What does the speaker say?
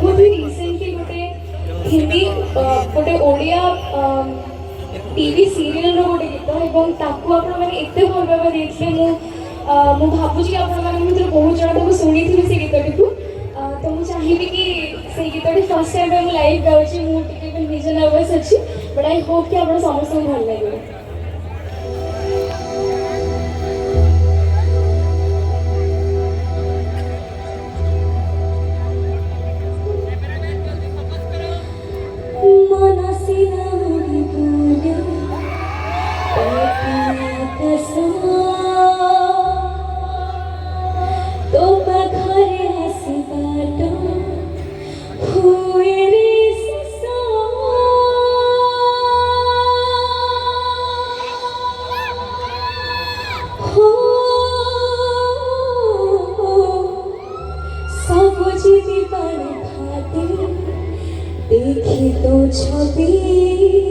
बोध रिसेंटली गोटे हिंदी गोटे ओडिया टीवी सीरियल गोटे गीत और ताकू आपण मैंने एत भल भाव देते मु भावुँ आपण मैंने बहुत जन शुणी थी से गीतटी को तो मुझे चाहिए कि से गीतटी फर्स्ट टाइम मुझे लाइव गाँची मुझे निज नर्वस अच्छी बट आई होप कि आप समस्त भल लगे। देखी तो छवि